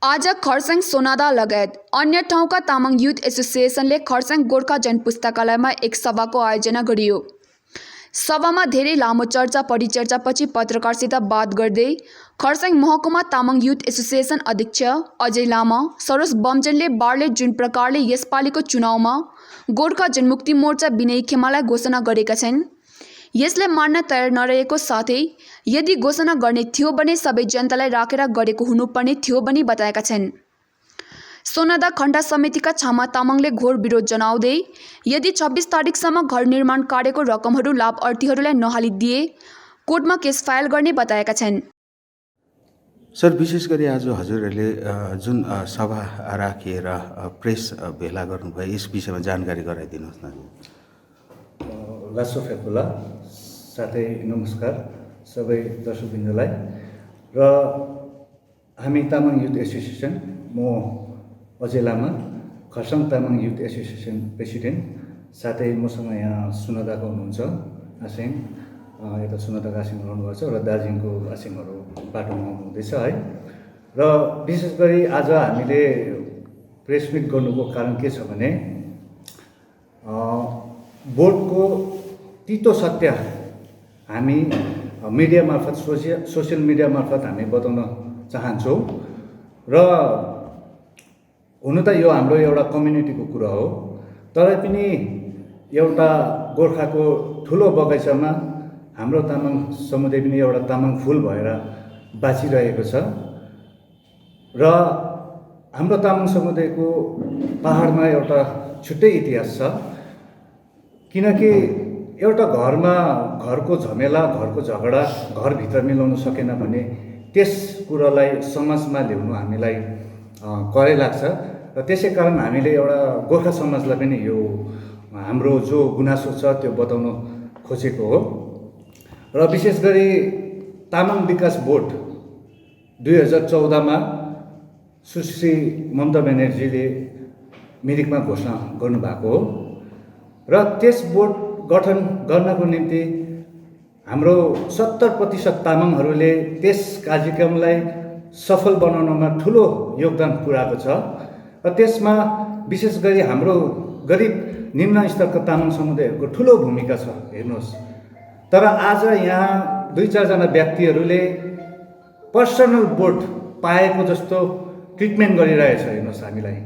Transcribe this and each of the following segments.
आज खरसाङ सोनादा लगायत अन्य ठाउँका तामाङ युथ एसोसिएसनले खरसाङ गोर्खा जनपुस्तकालयमा एक सभाको आयोजना गरियो। सभामा धेरै लामो चर्चा परिचर्चापछि पत्रकारसित बात गर्दै खरसाङ महकुमा तामाङ युथ एसोसिएसन अध्यक्ष अजय लामा सरोज बमजनले बारले जुन प्रकारले यसपालिको चुनावमा गोर्खा जनमुक्ति मोर्चा विनय खेमालाई घोषणा गरेका छन्, यसले मान्न तयार नरहेको साथै यदि घोषणा गर्ने थियो भने सबै जनतालाई राखेर गरेको हुनुपर्ने थियो भनी बताएका छन्। सोनादा खण्ड समितिका छामा तामाङले घोर विरोध जनाउँदै यदि 26 तारिकसम्म घर निर्माण कार्यको रकमहरू लाभार्थीहरूलाई नहालिदिए कोर्टमा केस फाइल गर्ने बताएका छन्। सर, विशेष गरी आज हजुरहरूले जुन सभा राखेर प्रेस भेला गर्नुभयो यस विषयमा जानकारी गराइदिनुहोस् न। लासो फेकुला साथै नमस्कार सबै दर्शकवृन्दलाई। र हामी तामाङ युथ एसोसिएसन, म Ajay Lama, Kurseong Tamang youth association president, साथै मसँग यहाँ सुनादाको हुनुहुन्छ आसिङ, यता सुनादाको आसिङ रहनुभएको छ र दार्जिलिङको आसिङहरू बाटोमा हुनुहुँदैछ है। र विशेष गरी आज हामीले प्रेस मिट गर्नुको कारण के छ भने बोर्डको तितो सत्य हामी मिडिया मार्फत सोसियल मिडिया मार्फत हामी बताउन चाहन्छौँ। र हुन त यो हाम्रो एउटा कम्युनिटीको कुरा हो, तर पनि एउटा गोर्खाको ठुलो बगैँचामा हाम्रो तामाङ समुदाय पनि एउटा तामाङ फुल भएर बाँचिरहेको छ। र हाम्रो तामाङ समुदायको पहाडमा एउटा छुट्टै इतिहास छ, किनकि एउटा घरमा घरको झमेला, घरको झगडा घरभित्र मिलाउन सकेन भने त्यस कुरालाई समाजमा ल्याउनु हामीलाई करै लाग्छ। र त्यसै कारण हामीले एउटा गोर्खा समाजलाई पनि यो हाम्रो जो गुनासो छ त्यो बताउन खोजेको हो। र विशेष गरी तामाङ विकास बोर्ड 2014मा सुश्री ममता ब्यानर्जीले मिरिकमा घोषणा गर्नुभएको हो। र त्यस बोर्ड गठन गर्नको निम्ति हाम्रो 70% तामाङहरूले त्यस कार्यक्रमलाई सफल बनाउनमा ठुलो योगदान पुर्याएको छ। र त्यसमा विशेष गरी हाम्रो गरिब निम्न स्तरका तामाङ समुदायहरूको ठुलो भूमिका छ हेर्नुहोस्। तर आज यहाँ 2-4 जना व्यक्तिहरूले पर्सनल बोर्ड पाएको जस्तो ट्रिटमेन्ट गरिरहेछ हेर्नुहोस् हामीलाई,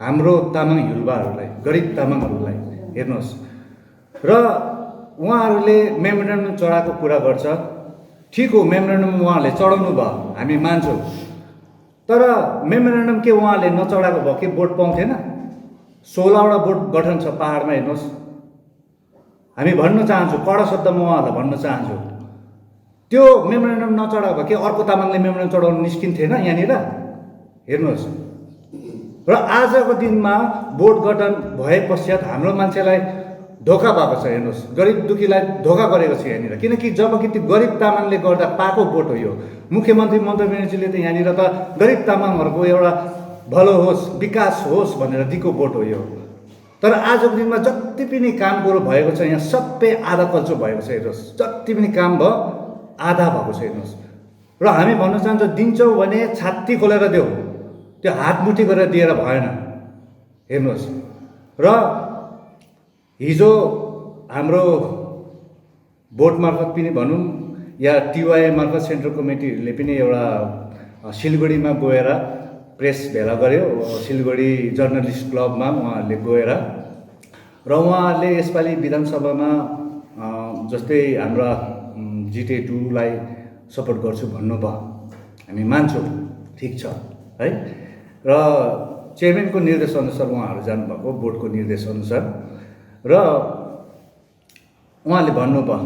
हाम्रो तामाङ युवाहरूलाई, गरिब तामाङहरूलाई हेर्नुहोस्। र उहाँहरूले मेमोरेन्डम चढाएको कुरा गर्छ, ठिक हो, मेमोरेन्डम उहाँहरूले चढाउनु भयो, हामी मान्छौँ। तर मेमोरेन्डम के उहाँहरूले नचढाएको भयो के बोर्ड पाउँथेन? 16वटा बोर्ड गठन छ पहाडमा हेर्नुहोस्। हामी भन्न चाहन्छौँ, कडा शब्दमा उहाँहरूलाई भन्न चाहन्छौँ, त्यो मेमोरेन्डम नचढाएको भए के अर्को तामाङले मेमोरेन्डम चढाउनु निस्किन्थेन यहाँनिर? हेर्नुहोस्। र आजको दिनमा बोर्ड गठन भए पश्चात हाम्रो मान्छेलाई धोका भएको छ हेर्नुहोस्, गरिब दुखीलाई धोका गरेको छ यहाँनिर। किनकि जबकि त्यो गरिब तामाङले गर्दा पाएको बोर्ड हो यो। मुख्यमन्त्री ममता ब्यानर्जीले त यहाँनिर त गरिब तामाङहरूको एउटा भलो होस्, विकास होस् भनेर दिएको बोर्ड हो यो। तर आजको दिनमा जति पनि काम कुरो भएको छ यहाँ सबै आधा कल्चो भएको छ हेर्नुहोस्। जति पनि काम भयो आधा भएको छ हेर्नुहोस्। र हामी भन्न चाहन्छौँ, दिन्छौँ भने छाती खोलेर देऊ, त्यो हातमुठी गरेर दिएर भएन हेर्नुहोस्। र हिजो हाम्रो बोर्ड मार्फत पनि भनौँ या टिवाई मार्फत सेन्ट्रल कमिटीहरूले पनि एउटा सिलगढीमा गएर प्रेस भेला गर्यो, सिलगढी जर्नलिस्ट क्लबमा उहाँहरूले गएर। र उहाँहरूले यसपालि विधानसभामा जस्तै हाम्रा GTA 2लाई सपोर्ट गर्छु भन्नुभयो, हामी मान्छौँ, ठिक छ है। र चेयरम्यानको निर्देशअनुसार उहाँहरू जानुभएको, बोर्डको निर्देशअनुसार। र उहाँले भन्नुभयो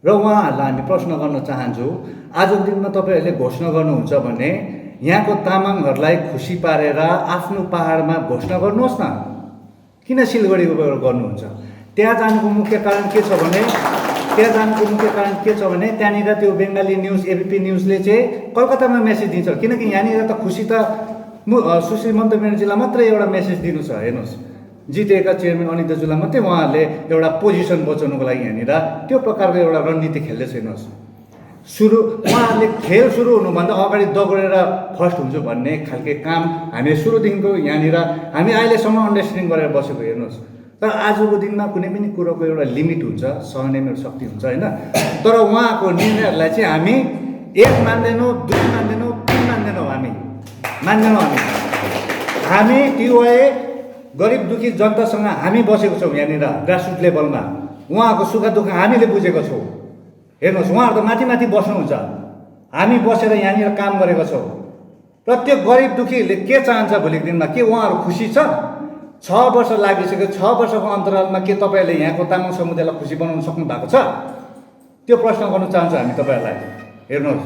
र उहाँहरूलाई हामी प्रश्न गर्न चाहन्छौँ, आजको दिनमा तपाईँहरूले घोषणा गर्नुहुन्छ भने यहाँको तामाङहरूलाई खुसी पारेर आफ्नो पहाडमा घोषणा गर्नुहोस् न, किन सिलगढीको गएर गर्नुहुन्छ? त्यहाँ जानुको मुख्य कारण के छ भने त्यहाँनिर त्यो बङ्गाली न्युज, ABP न्युजले चाहिँ कलकत्तामा मेसेज दिन्छ, किनकि यहाँनिर त खुसी त सुश्री ममता ब्यानर्जीलाई मात्रै एउटा मेसेज दिनु छ हेर्नुहोस्। जिटिएका चेयरम्यान अनित दाजुलाई मात्रै उहाँहरूले एउटा पोजिसन बचाउनुको लागि यहाँनिर त्यो प्रकारको एउटा रणनीति खेल्दै छैनस्। उहाँहरूले खेल सुरु हुनुभन्दा अगाडि दगुरेर फर्स्ट हुन्छु भन्ने खालके काम हामीले सुरुदेखिको यहाँनिर हामी अहिलेसम्म अन्डरस्ट्यान्डिङ गरेर बसेको हेर्नुहोस्। तर आजको दिनमा कुनै पनि कुरोको एउटा लिमिट हुन्छ, सहने मेरो शक्ति हुन्छ होइन। तर उहाँको निर्णयहरूलाई चाहिँ हामी 1 मान्दैनौँ, 2 मान्दैनौँ, 3 मान्दैनौँ, हामी मान्दैनौँ। हामी टिवाई गरिब दुखी जनतासँग हामी बसेको छौँ यहाँनिर ग्रासरुट लेभलमा। उहाँको सुख दुःख हामीले बुझेको छौँ। हेर्नुहोस्, उहाँहरू त माथि माथि बस्नुहुन्छ, हामी बसेर यहाँनिर काम गरेको छौँ। प्रत्येक गरिब दुखीले के चाहन्छ भोलिको दिनमा? के उहाँहरू खुसी छ? 6 वर्ष लागिसक्यो, 6 वर्षको अन्तरालमा के तपाईँहरूले यहाँको तामाङ समुदायलाई खुसी बनाउन सक्नु भएको छ? त्यो प्रश्न गर्न चाहन्छु हामी तपाईँहरूलाई। हेर्नुहोस्,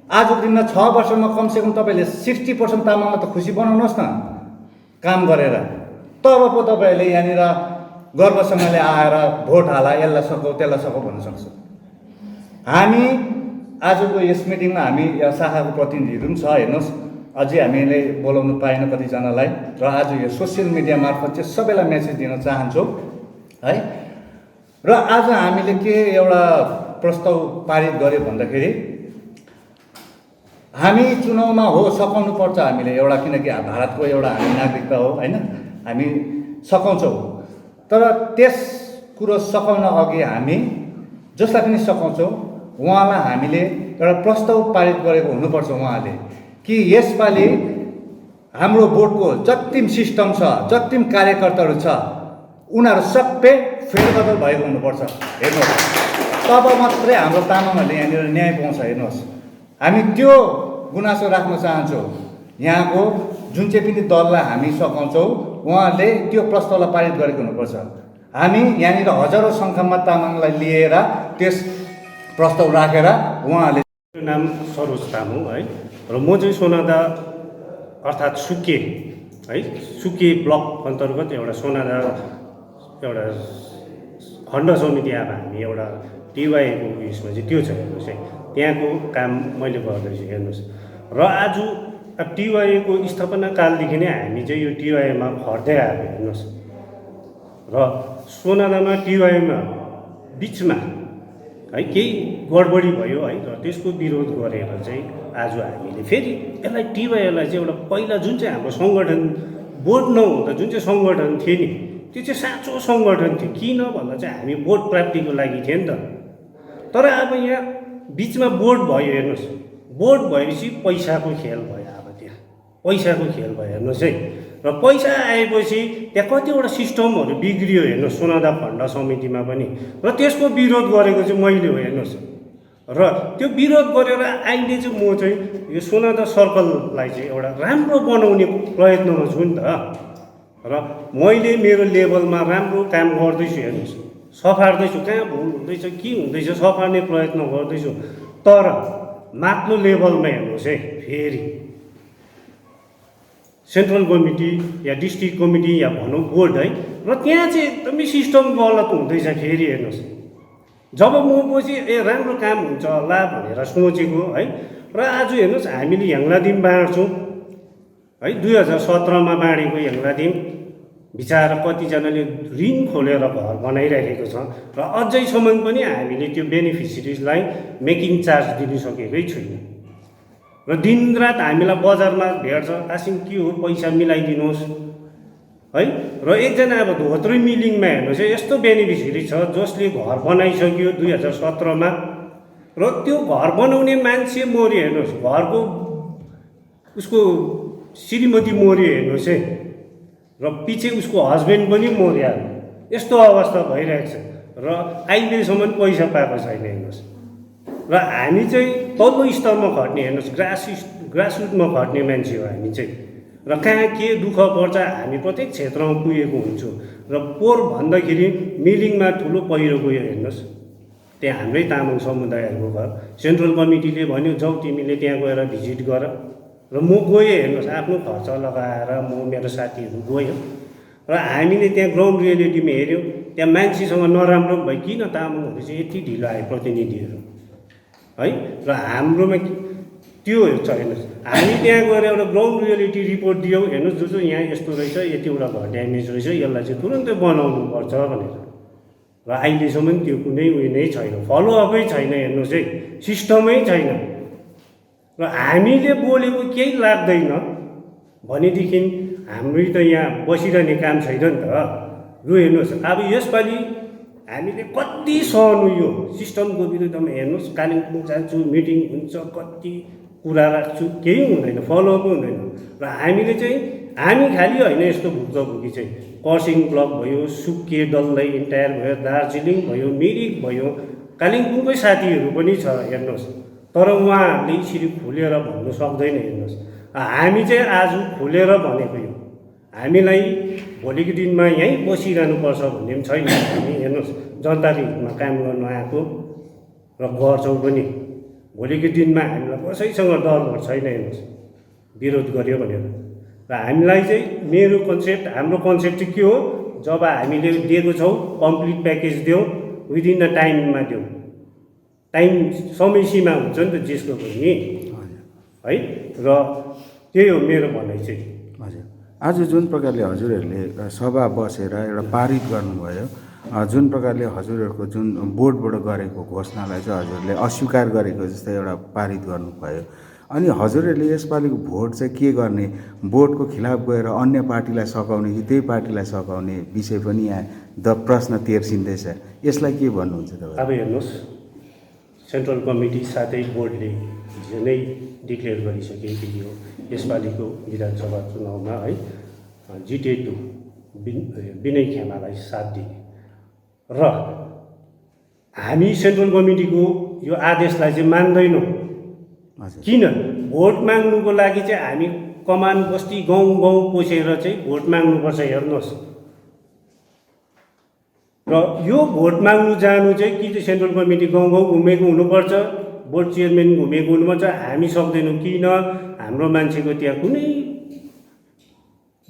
आजको दिनमा 6 वर्षमा कमसेकम तपाईँले 60% तामाङलाई त खुसी बनाउनुहोस् न काम गरेर। तब पो तपाईँहरूले यहाँनिर गर्वसँगले आएर भोट हाला, यसलाई सकौँ त्यसलाई सकौँ भन्न सक्छ। हामी आजको यस मिटिङमा हामी यहाँ शाखाको प्रतिनिधिहरू पनि छ। हेर्नुहोस्, अझै हामीले बोलाउनु पाएन कतिजनालाई, र आज यो सोसियल मिडिया मार्फत चाहिँ सबैलाई मेसेज दिन चाहन्छौँ है। र आज हामीले के एउटा प्रस्ताव पारित गर्यो भन्दाखेरि हामी चुनावमा हो सकाउनु पर्छ हामीले एउटा, किनकि भारतको एउटा हामी नागरिकता हो होइन, हामी सकाउँछौँ। तर त्यस कुरो सकाउन अघि हामी जसलाई पनि सकाउँछौँ उहाँलाई हामीले एउटा प्रस्ताव पारित गरेको हुनुपर्छ उहाँले, कि यसपालि हाम्रो बोर्डको जति सिस्टम छ, जति कार्यकर्ताहरू छ, उनीहरू सबै फेरबदल भएको हुनुपर्छ। हेर्नुहोस्, तब मात्रै हाम्रो तामाङहरूले यहाँनिर न्याय पाउँछ। हेर्नुहोस्, हामी त्यो गुनासो राख्न चाहन्छौँ। यहाँको जुन चाहिँ पनि दललाई हामी सघाउँछौँ उहाँहरूले त्यो प्रस्तावलाई पारित गरेको हुनुपर्छ। हामी यहाँनिर हजारौँ सङ्ख्यामा तामाङलाई लिएर त्यस प्रस्ताव राखेर उहाँहरूले। नाम सरोज तामाङ है, र म चाहिँ सोनादा अर्थात् सुके है, सुके ब्लक अन्तर्गत एउटा सोनादा एउटा खण्ड समिति। अब हामी एउटा टिवाईको उयसमा चाहिँ त्यो छ। हेर्नुहोस् है, त्यहाँको काम मैले गर्दैछु। हेर्नुहोस्, र आज अब टिवाईको स्थापना कालदेखि नै हामी चाहिँ यो टिवाईमा खट्दै आएको। हेर्नुहोस्, र सोनादामा टिवाईमा बिचमा है केही गडबडी भयो है, र त्यसको विरोध गरेर चाहिँ आज हामीले फेरि यसलाई टिवाईलाई चाहिँ एउटा पहिला जुन चाहिँ हाम्रो सङ्गठन बोर्ड नहुँदा जुन चाहिँ सङ्गठन थियो नि, त्यो चाहिँ साँचो सङ्गठन थियो। किन भन्दा चाहिँ हामी बोर्ड प्राप्तिको लागि थियो नि त। तर अब यहाँ बिचमा बोर्ड भयो। हेर्नुहोस्, बोर्ड भएपछि पैसाको खेल भयो। अब त्यहाँ पैसाको खेल भयो। हेर्नुहोस् है, र पैसा आएपछि त्यहाँ कतिवटा सिस्टमहरू बिग्रियो। हेर्नुहोस्, सोनादा खण्ड समितिमा पनि, र त्यसको विरोध गरेको चाहिँ मैले हो। हेर्नुहोस्, र त्यो विरोध गरेर अहिले चाहिँ म चाहिँ यो सोनादा सर्कललाई चाहिँ एउटा राम्रो बनाउने प्रयत्नमा छु नि त। र मैले मेरो लेभलमा राम्रो काम गर्दैछु। हेर्नुहोस्, सफार्दैछु, कहाँ भुल हुँदैछ के हुँदैछ सफार्ने प्रयत्न गर्दैछु। तर माथिल्लो लेभलमा हेर्नुहोस् है, फेरि सेन्ट्रल कमिटी या डिस्ट्रिक्ट कमिटी या भनौँ बोर्ड है, र त्यहाँ चाहिँ एकदमै सिस्टम गलत हुँदैछ। फेरि हेर्नुहोस्, जब म पछि राम्रो काम हुन्छ होला भनेर सोचेको है, र आज हेर्नुहोस् हामीले हेङ्लादिम बाँड्छौँ है, 2017मा बाँडेको हेङ्लादिम बिचारा कतिजनाले ऋण खोलेर घर बनाइराखेको छ, र अझैसम्म पनि हामीले त्यो बेनिफिसिरिजलाई मेकिङ चार्ज दिनसकेकै छैन। र दिनरात हामीलाई बजारमा भेट्छ, आसिङ के हो पैसा मिलाइदिनुहोस् है। र एकजना अब धोत्रे मिलिङमा हेर्नुहोस्, यस्तो बेनिफिसियरी छ जसले घर बनाइसक्यो 2017मा, र त्यो घर बनाउने मान्छे मऱ्यो। हेर्नुहोस्, घरको उसको श्रीमती मऱ्यो। हेर्नुहोस् है, र पछि उसको हस्बेन्ड पनि मर्यो। यस्तो अवस्था भइरहेको छ, र अहिलेसम्म पैसा पाएको छैन। हेर्नुहोस्, र हामी चाहिँ तल्लो स्तरमा खट्ने, हेर्नुहोस् ग्रासरुटमा खट्ने मान्छे हो हामी चाहिँ। र कहाँ के दुःख पर्छ हामी प्रत्येक क्षेत्रमा पुगेको हुन्छौँ। र पोहोर भन्दाखेरि मिलिङमा ठुलो पहिरो गयो। हेर्नुहोस्, त्यहाँ हाम्रै तामाङ समुदायहरूको घर, सेन्ट्रल कमिटीले भन्यो जाऊ तिमीले त्यहाँ गएर भिजिट गर, र म गएँ। हेर्नुहोस्, आफ्नो खर्च लगाएर म मेरो साथीहरू गयो, र हामीले त्यहाँ ग्राउन्ड रियालिटीमा हेऱ्यौँ। त्यहाँ मान्छेसँग नराम्रो भयो, किन तामाङहरू चाहिँ यति ढिलो आयो प्रतिनिधिहरू है, र हाम्रोमा त्यो छ। हेर्नुहोस्, हामी त्यहाँ गएर एउटा ग्राउन्ड रियालिटी रिपोर्ट दियौँ। हेर्नुहोस्, जो यहाँ यस्तो रहेछ, यतिवटा घर ड्यामेज रहेछ, यसलाई चाहिँ तुरन्तै बनाउनु पर्छ भनेर। र अहिलेसम्म त्यो कुनै उयो नै छैन, फलोअपै छैन, हेर्नुहोस् है, सिस्टमै छैन। र हामीले बोलेको केही लाग्दैन भनेदेखि हाम्रो त यहाँ बसिरहने काम छैन नि त। लु हेर्नुहोस्, अब यसपालि हामीले कति सहनु यो सिस्टमको विरुद्धमा। हेर्नुहोस्, कालिम्पोङ जान्छु, मिटिङ हुन्छ, कति कुरा राख्छु, केही हुँदैन, फलोअप हुँदैन। र हामीले चाहिँ हामी खालि होइन यस्तो भुक्तभोगी चाहिँ, कर्सियङ ब्लक भयो, सुके डल्लै इन्टायर भयो, दार्जिलिङ भयो, मिरिक भयो, कालिम्पोङकै साथीहरू पनि छ हेर्नुहोस्। तर उहाँहरूले यसरी खुलेर भन्नु सक्दैन। हेर्नुहोस्, हामी चाहिँ आज खुलेर भनेको यो, हामीलाई भोलिको दिनमा यहीँ बसिरहनुपर्छ भन्ने पनि छैन। हामी हेर्नुहोस् जनताको हितमा काम गर्नु आएको र गर्छौँ पनि। भोलिको दिनमा हामीलाई कसैसँग डर छैन। हेर्नुहोस्, विरोध गर्यो भनेर। र हामीलाई चाहिँ मेरो कन्सेप्ट, हाम्रो कन्सेप्ट चाहिँ के हो, जब हामीले दिएको छौँ कम्प्लिट प्याकेज देऊ, विदिन द टाइममा देऊ। टाइम समय सीमा हुन्छ नि त जेसको पनि है। र त्यही हो मेरो भनाइ चाहिँ। हजुर, आज जुन प्रकारले हजुरहरूले सभा बसेर एउटा पारित गर्नुभयो, जुन प्रकारले हजुरहरूको जुन बोर्डबाट गरेको घोषणालाई चाहिँ हजुरले अस्वीकार गरेको जस्तै एउटा पारित गर्नुभयो, अनि हजुरहरूले यसपालिको भोट चाहिँ के गर्ने, बोर्डको खिलाफ गएर अन्य पार्टीलाई सघाउने कि त्यही पार्टीलाई सघाउने विषय पनि यहाँ प्रश्न तेर्सिँदैछ। यसलाई के भन्नुहुन्छ तपाईँ? अब हेर्नुहोस्, सेन्ट्रल कमिटी साथै बोर्डले हिजो नै डिक्लेयर गरिसके कि यो यसपालिको विधानसभा चुनावमा है जिटिए 2 विनय खेमालाई साथ दिने। र हामी सेन्ट्रल कमिटीको यो आदेशलाई चाहिँ मान्दैनौँ। किन? भोट माग्नुको लागि चाहिँ हामी कमान बस्ती गाउँ गाउँ पसेर चाहिँ भोट माग्नुपर्छ। हेर्नुहोस्, र यो भोट माग्नु जानु चाहिँ कि चाहिँ सेन्ट्रल कमिटी गाउँ गाउँ घुमेको हुनुपर्छ, बोर्ड चेयरम्यान घुमेको हुनुपर्छ। हामी सक्दैनौँ। किन? हाम्रो मान्छेको त्यहाँ कुनै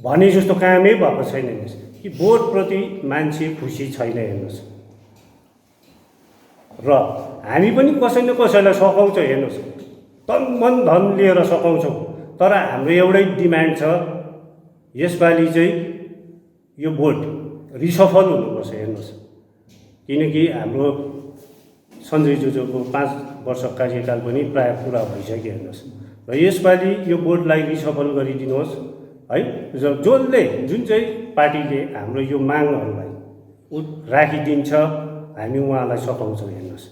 भने जस्तो कामै भएको छैन। हेर्नुहोस् कि बोर्डप्रति मान्छे खुसी छैन। हेर्नुहोस्, र हामी पनि कसै न कसैलाई सघाउँछौँ। हेर्नुहोस्, तन मन धन लिएर सघाउँछौँ। तर हाम्रो एउटै डिमान्ड छ, यसपालि चाहिँ यो बोर्ड रिसफल हुनुपर्छ। हेर्नुहोस्, किनकि हाम्रो सञ्जय जोजोको 5 वर्ष कार्यकाल पनि प्रायः पुरा भइसक्यो। हेर्नुहोस्, र यसपालि यो बोर्डलाई रिसफल गरिदिनुहोस् है। जसले जुन चाहिँ पार्टीले हाम्रो यो मागहरूलाई राखिदिन्छ, हामी उहाँलाई सघाउँछौँ। हेर्नुहोस्,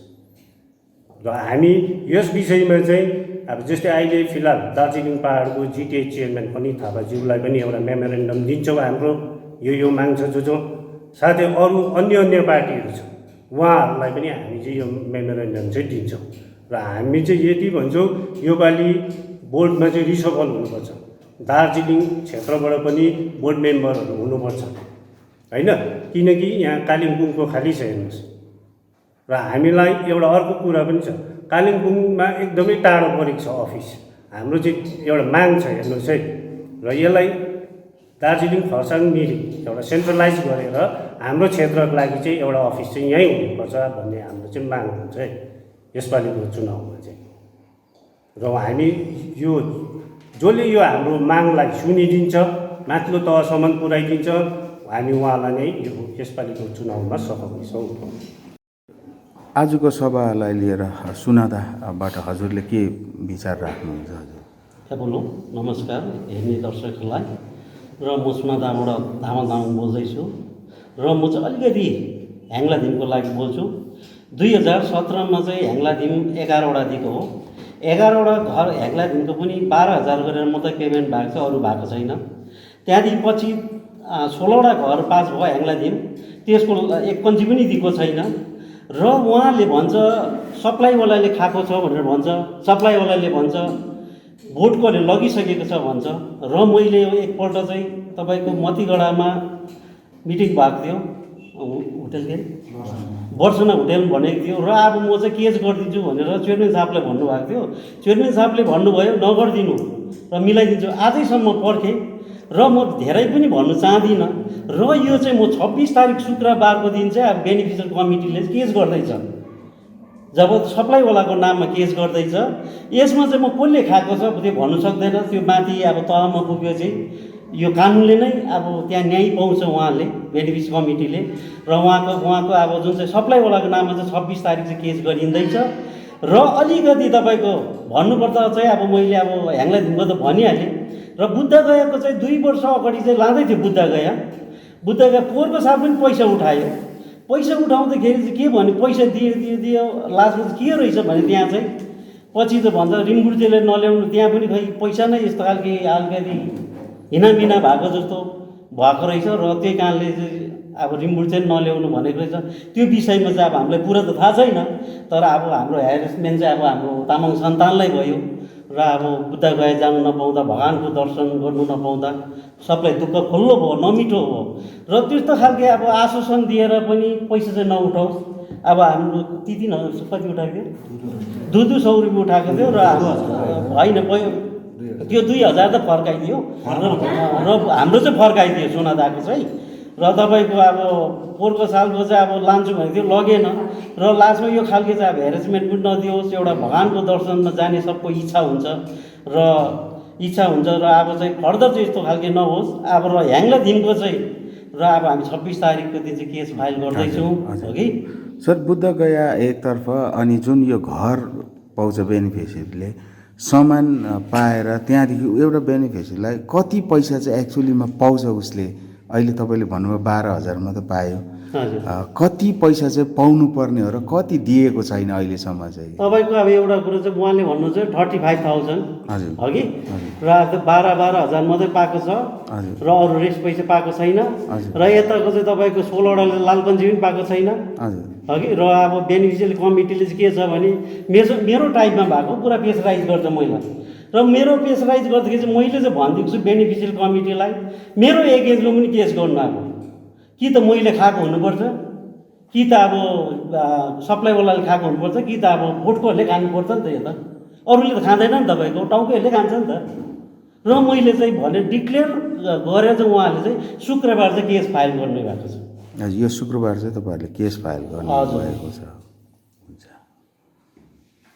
र हामी यस विषयमा चाहिँ अब जस्तै अहिले फिलहाल दार्जिलिङ पहाडको जिटिए चेयरम्यान पनि थापाज्यूलाई पनि एउटा मेमोरेन्डम दिन्छौँ। हाम्रो यो माग छ जो साथै अरू अन्य पार्टीहरू छ, उहाँहरूलाई पनि हामी चाहिँ यो मेमोरेन्डम चाहिँ दिन्छौँ। र हामी चाहिँ यति भन्छौँ, योपालि बोर्डमा चाहिँ रिसफल हुनुपर्छ। दार्जिलिङ क्षेत्रबाट पनि बोर्ड मेम्बरहरू हुनुपर्छ होइन, किनकि यहाँ कालिम्पोङको खाली छ। हेर्नुहोस्, र हामीलाई एउटा अर्को कुरा पनि छ, कालिम्पोङमा एकदमै टाढो परेको छ अफिस। हाम्रो चाहिँ एउटा माग छ। हेर्नुहोस् है, र यसलाई दार्जिलिङ खरसाङ मिरिक एउटा सेन्ट्रलाइज गरेर हाम्रो क्षेत्रको लागि चाहिँ एउटा अफिस चाहिँ यहीँ हुनुपर्छ भन्ने हाम्रो चाहिँ माग हुन्छ है यसपालिको चुनावमा चाहिँ। र हामी यो जसले यो हाम्रो मागलाई सुनिदिन्छ, माथिल्लो तहसम्म पुर्याइदिन्छ, हामी उहाँलाई नै यो यसपालिको चुनावमा सघाउनेछौँ। आजको सभालाई लिएर सुनादाबाट हजुरले के विचार राख्नुहुन्छ? हजुर हेलो, नमस्कार हेर्ने दर्शकहरूलाई। र म सुनादाबाट धामल बोल्दैछु। र म चाहिँ अलिकति ह्याङ्लाधिमको लागि बोल्छु। 2017मा चाहिँ ह्याङ्लाधिम 11वटा दिएको हो। 11वटा घर ह्याङ्लाधिमको पनि 12,000 गरेर मात्रै पेमेन्ट भएको छ, अरू भएको छैन। त्यहाँदेखि पछि 16वटा घर पास भयो ह्याङ्लाधिम, त्यसको एक कन्ची पनि दिएको छैन। र उहाँले भन्छ सप्लाईवालाले खाएको छ भनेर भन्छ, सप्लाईवालाले भन्छ बोर्डकोले लगिसकेको छ भन्छ। र मैले एकपल्ट चाहिँ तपाईँको मतिगढामा मिटिङ भएको थियो, होटेल के बर्सना होटेल भनेको थियो। र अब म चाहिँ केस गरिदिन्छु भनेर चेयरम्यान साहबले भन्नुभएको थियो। चेयरम्यान साहबले भन्नुभयो नगरिदिनु र मिलाइदिन्छु। आजैसम्म पर्खेँ र म धेरै पनि भन्नु चाहदिनँ। र यो चाहिँ म 26 तारिक शुक्रबारको दिन चाहिँ अब बेनिफिसियल कमिटीले केस गर्दैछ, जब सप्लाईवालाको नाममा केस गर्दैछ। यसमा चाहिँ म कसले खाएको छ त्यो भन्नु सक्दैन, त्यो माथि अब तहमा पुग्यो चाहिँ यो कानुनले नै अब त्यहाँ न्याय पाउँछ उहाँले बेनिफिस कमिटीले र उहाँको अब जुन चाहिँ सप्लाईवालाको नाममा चाहिँ 26 तारिक चाहिँ केस गरिँदैछ र अलिकति तपाईँको भन्नुपर्दा चाहिँ अब मैले अब ह्याङलाइदेखिको त भनिहालेँ र बुद्धगयाको चाहिँ 2 वर्ष अगाडि चाहिँ लाँदै थियो बुद्धगया पोहोरको साल पनि पैसा उठायो। पैसा उठाउँदाखेरि चाहिँ के भन्यो पैसा दियो लास्टमा चाहिँ के रहेछ भने त्यहाँ चाहिँ पछि त भन्छ रिम्बुर्चेले नल्याउनु त्यहाँ पनि खै पैसा नै यस्तो खालके अलिकति हिनामिना भएको जस्तो भएको रहेछ र त्यही कारणले चाहिँ अब रिम्बुर्चे नल्याउनु भनेको रहेछ। त्यो विषयमा चाहिँ अब हामीलाई पुरा त थाहा छैन तर अब हाम्रो हेरेसमेन्ट चाहिँ अब हाम्रो तामाङ सन्तानलाई भयो र अब बुद्धगया जानु नपाउँदा भगवानको दर्शन गर्नु नपाउँदा सबलाई दुःख खोल्लो भयो नमिठो हो र त्यस्तो खालके अब आश्वासन दिएर पनि पैसा चाहिँ नउठाओस्। अब हाम्रो ती कति उठाएको थियो 200 रुपियाँ उठाएको थियो र होइन त्यो 2000 त फर्काइदियो र हाम्रो चाहिँ फर्काइदियो सोनादाको चाहिँ र तपाईँको अब पोहोरको सालको चाहिँ अब लान्छु भनेको थियो लगेन र लास्टमा यो खालके चाहिँ अब हेरेसमेन्ट पनि नदियोस्। एउटा भगवानको दर्शनमा जाने सबको इच्छा हुन्छ र अब चाहिँ फर्दर चाहिँ यस्तो खालके नहोस्। अब र ह्याङलाधिमको चाहिँ र अब हामी 26 तारिकको दिन चाहिँ केस फाइल गर्दैछौँ हो कि सर। बुद्धगया एकतर्फ अनि जुन यो घर पाउँछ बेनिफिसियरीले सामान पाएर त्यहाँदेखि एउटा बेनिफिसियरीलाई कति पैसा चाहिँ एक्चुअलीमा पाउँछ उसले? अहिले तपाईँले भन्नुभयो 12,000 मात्रै पायो, कति पैसा चाहिँ पाउनु पर्ने हो र कति दिएको छैन अहिलेसम्म चाहिँ? तपाईँको अब एउटा कुरो चाहिँ उहाँले भन्नु चाहिँ 35,000 हो कि र 12,000 मात्रै पाएको छ र अरू रेस्ट पैसा पाएको छैन र यताको चाहिँ तपाईँको 16वटाले लालपन्जी पनि पाएको छैन हो कि र अब बेनिफिसियल कमिटीले चाहिँ के छ भने मेरो टाइपमा भएको पुरा प्रेसराइज गर्छ मैले र मेरो प्रेसराइज गर्दाखेरि चाहिँ मैले चाहिँ भनिदिएको छु बेनिफिसियल कमिटीलाई मेरो एगेन्स्टमा पनि केस गर्नु अब कि त मैले खाएको हुनुपर्छ कि त अब सप्लाईवालाले खाएको हुनुपर्छ कि त अब बोटकोहरूले खानुपर्छ नि त। यो त अरूले त खाँदैन नि, तपाईँको टाउकोहरूले खान्छ नि त। र मैले चाहिँ भने डिक्लेयर गरेर चाहिँ उहाँले चाहिँ शुक्रबार चाहिँ केस फाइल गर्नु भएको छ। यो शुक्रबार चाहिँ तपाईँहरूले केस फाइल गर्नु भएको छ।